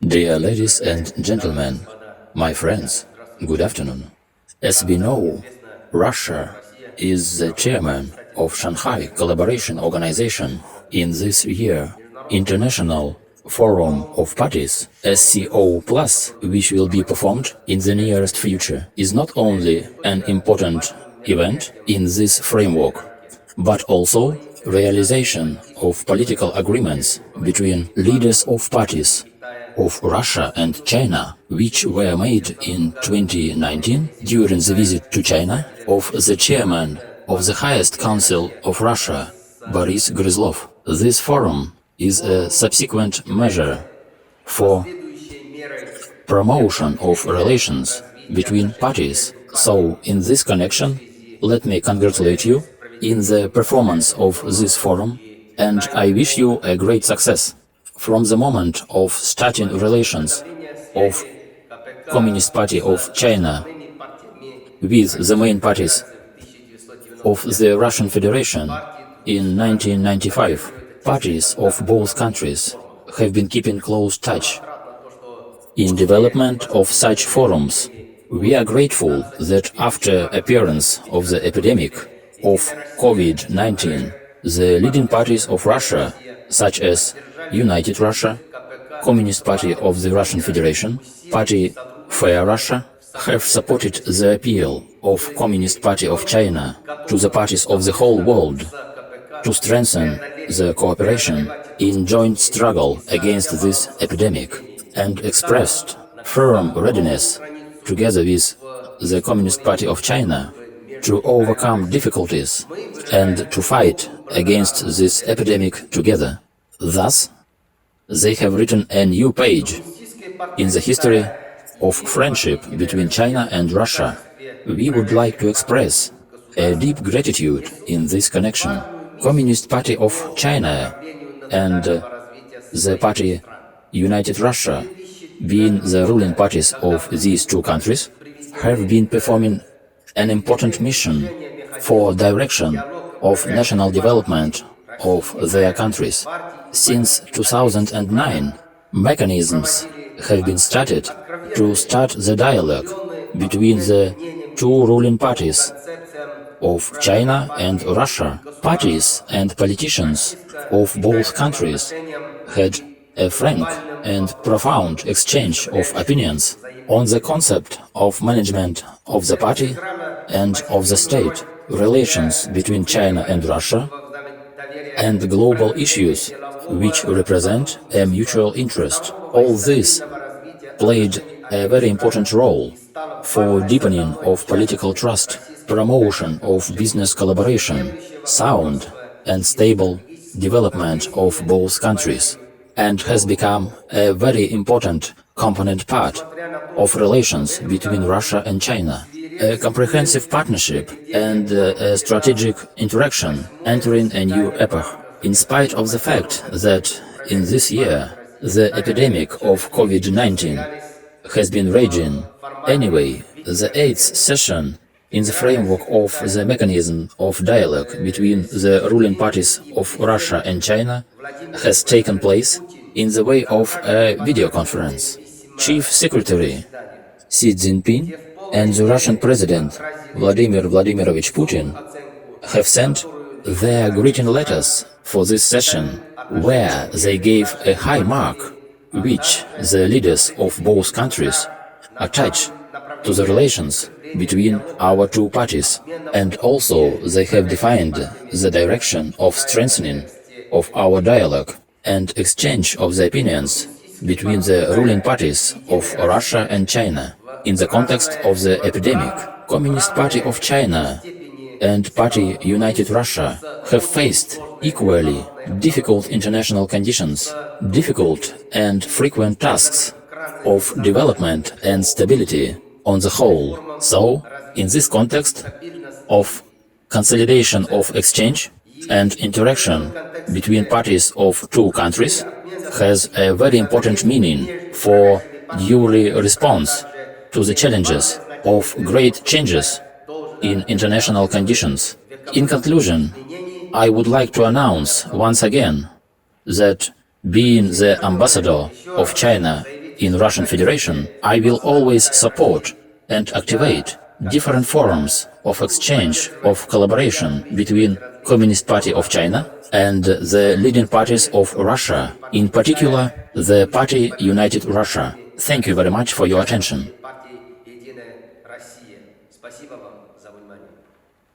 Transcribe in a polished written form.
Dear ladies and gentlemen, my friends, good afternoon. As we know, Russia is the chairman of Shanghai Collaboration Organization. In this year, International Forum of Parties, SCO+, which will be performed in the nearest future, is not only an important event in this framework, but also realization of political agreements between leaders of parties of Russia and China, which were made in 2019 during the visit to China of the chairman of the highest council of Russia, Boris Gryzlov. This forum is a subsequent measure for promotion of relations between parties. So, in this connection, let me congratulate you in the performance of this forum, and I wish you a great success. From the moment of starting relations of Communist Party of China with the main parties of the Russian Federation in 1995, parties of both countries have been keeping close touch. In development of such forums, we are grateful that after appearance of the epidemic of COVID-19, the leading parties of Russia, such as United Russia, Communist Party of the Russian Federation, Party Fair Russia, have supported the appeal of Communist Party of China to the parties of the whole world to strengthen the cooperation in joint struggle against this epidemic, and expressed firm readiness, together with the Communist Party of China, to overcome difficulties and to fight against this epidemic together. Thus, they have written a new page in the history of friendship between China and Russia. We would like to express a deep gratitude in this connection. Communist Party of China and the Party United Russia, being the ruling parties of these two countries, have been performing an important mission for direction of national development of their countries. Since 2009, mechanisms have been started to start the dialogue between the two ruling parties of China and Russia. Parties and politicians of both countries had a frank and profound exchange of opinions on the concept of management of the party and of the state, relations between China and Russia, and global issues which represent a mutual interest. All this played a very important role for deepening of political trust, promotion of business collaboration, sound and stable development of both countries, and has become a very important component part of relations between Russia and China. A comprehensive partnership and a strategic interaction entering a new epoch. In spite of the fact that in this year the epidemic of COVID-19 has been raging, anyway, the 8th session in the framework of the mechanism of dialogue between the ruling parties of Russia and China has taken place in the way of a video conference. Chief Secretary Xi Jinping and the Russian President Vladimir Vladimirovich Putin have sent their greeting letters for this session, where they gave a high mark which the leaders of both countries attach to the relations between our two parties, and also they have defined the direction of strengthening of our dialogue and exchange of the opinions between the ruling parties of Russia and China in the context of the epidemic. Communist Party of China and Party United Russia have faced equally difficult international conditions, difficult and frequent tasks of development and stability on the whole. So, in this context of consolidation of exchange and interaction between parties of two countries has a very important meaning for duly response to the challenges of great changes in international conditions. In conclusion, I would like to announce once again that being the ambassador of China in Russian Federation, I will always support and activate different forums of exchange, of collaboration between Communist Party of China and the leading parties of Russia, in particular the party United Russia. Thank you very much for your attention.